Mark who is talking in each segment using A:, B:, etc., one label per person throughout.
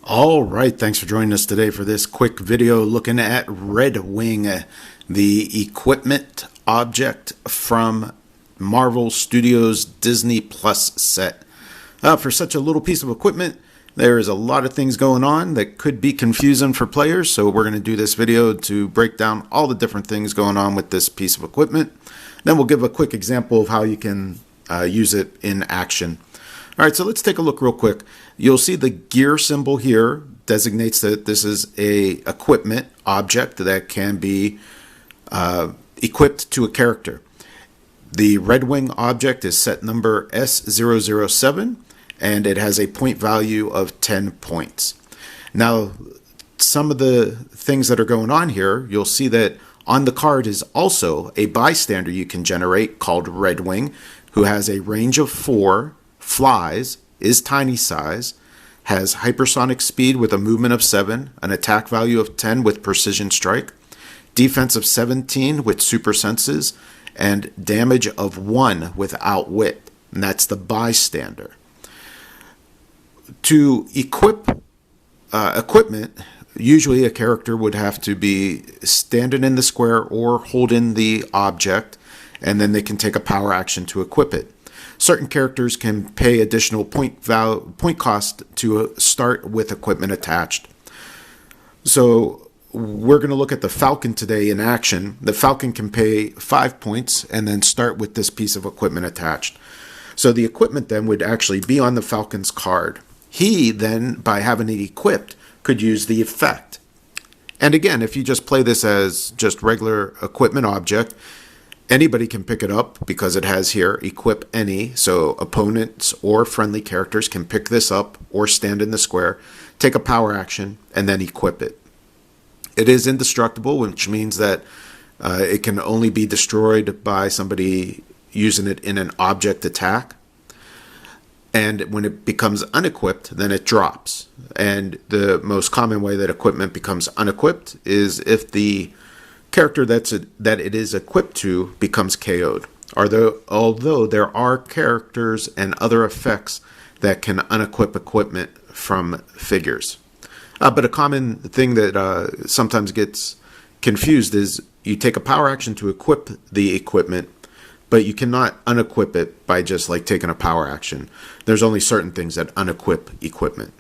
A: All right, thanks for joining us today for this quick video looking at Redwing, the equipment object from Marvel Studios Disney Plus set. For such a little piece of equipment, there is a lot of things going on that could be confusing for players, so we're going to do this video to break down all the different things going on with this piece of equipment. Then we'll give a quick example of how you can use it in action. All right, so let's take a look real quick. You'll see the gear symbol here designates that this is a equipment object that can be equipped to a character. The Redwing object is set number S007, and it has a point value of 10 points. Now, some of the things that are going on here, you'll see that on the card is also a bystander you can generate called Redwing, who has a range of 4, flies, is tiny size, has hypersonic speed with a movement of 7, an attack value of 10 with precision strike, defense of 17 with super senses, and damage of 1 with outwit. And that's the bystander. To equip equipment, usually a character would have to be standing in the square or holding the object, and then they can take a power action to equip it. Certain characters can pay additional point cost to start with equipment attached. So we're going to look at the Falcon today in action. The Falcon can pay 5 points and then start with this piece of equipment attached. So the equipment then would actually be on the Falcon's card. He then, by having it equipped, could use the effect. And again, if you just play this as just regular equipment object, anybody can pick it up because it has here equip any, so opponents or friendly characters can pick this up or stand in the square, take a power action, and then equip it. It is indestructible, which means that it can only be destroyed by somebody using it in an object attack. And when it becomes unequipped, then it drops. And the most common way that equipment becomes unequipped is if the character that it is equipped to becomes KO'd. Although there are characters and other effects that can unequip equipment from figures. But a common thing that sometimes gets confused is you take a power action to equip the equipment, but you cannot unequip it by just like taking a power action. There's only certain things that unequip equipment.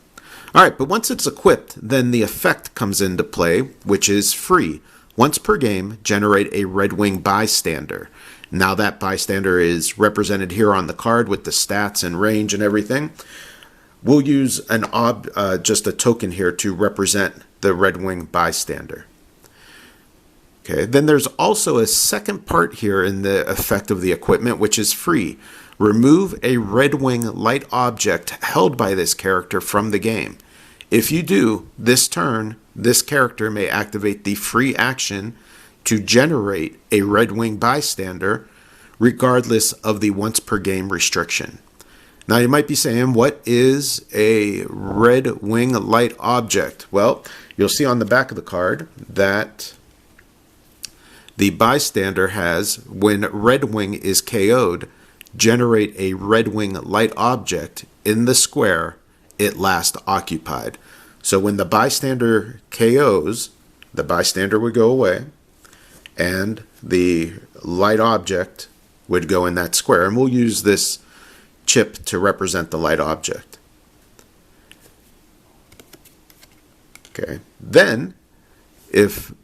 A: All right, but once it's equipped, then the effect comes into play, which is free. Once per game, generate a Redwing bystander. Now that bystander is represented here on the card with the stats and range and everything. We'll use just a token here to represent the Redwing bystander. Okay, then there's also a second part here in the effect of the equipment, which is free. Remove a Redwing light object held by this character from the game. If you do, this turn, this character may activate the free action to generate a Redwing bystander, regardless of the once per game restriction. Now you might be saying, what is a Redwing light object? Well, you'll see on the back of the card that the bystander has, when Redwing is KO'd, generate a Redwing light object in the square it last occupied. So when the bystander KOs, the bystander would go away, and the light object would go in that square. And we'll use this chip to represent the light object. Okay. Then, if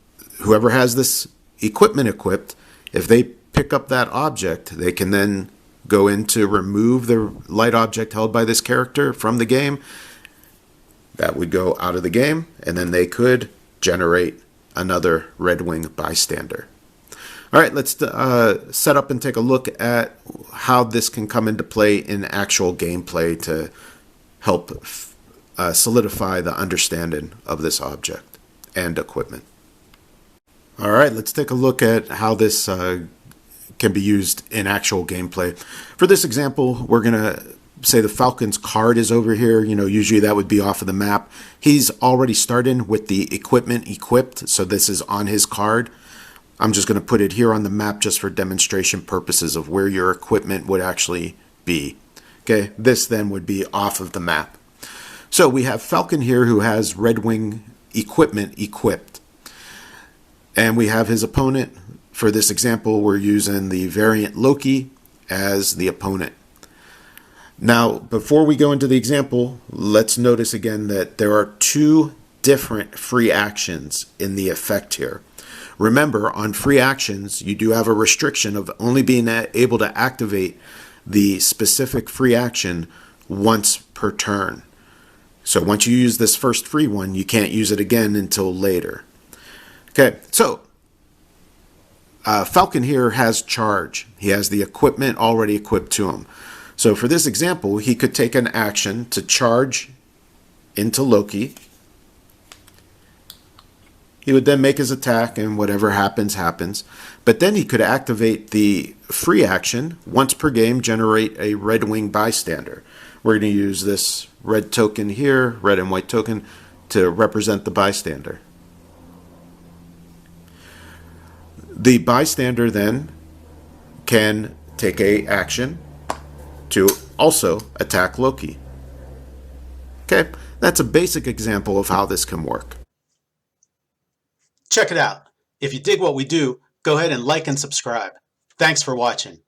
A: whoever has this equipment equipped, if they pick up that object, they can then go in to remove the light object held by this character from the game. That would go out of the game, and then they could generate another Redwing bystander. All right, let's set up and take a look at how this can come into play in actual gameplay to help solidify the understanding of this object and equipment. All right, let's take a look at how this can be used in actual gameplay. For this example, we're going to say the Falcon's card is over here. You know, usually that would be off of the map. He's already starting with the equipment equipped, so this is on his card. I'm just going to put it here on the map just for demonstration purposes of where your equipment would actually be. Okay, this then would be off of the map. So we have Falcon here who has Redwing equipment equipped. And we have his opponent. For this example, we're using the variant Loki as the opponent. Now, before we go into the example, let's notice again that there are two different free actions in the effect here. Remember, on free actions, you do have a restriction of only being able to activate the specific free action once per turn. So once you use this first free one, you can't use it again until later. Okay, so Falcon here has charge. He has the equipment already equipped to him. So for this example, he could take an action to charge into Loki. He would then make his attack, and whatever happens, happens. But then he could activate the free action. Once per game, generate a Redwing bystander. We're going to use this red token here, red and white token, to represent the bystander. The bystander then can take an action to also attack Loki. Okay, that's a basic example of how this can work.
B: Check it out. If you dig what we do, go ahead and like and subscribe. Thanks for watching.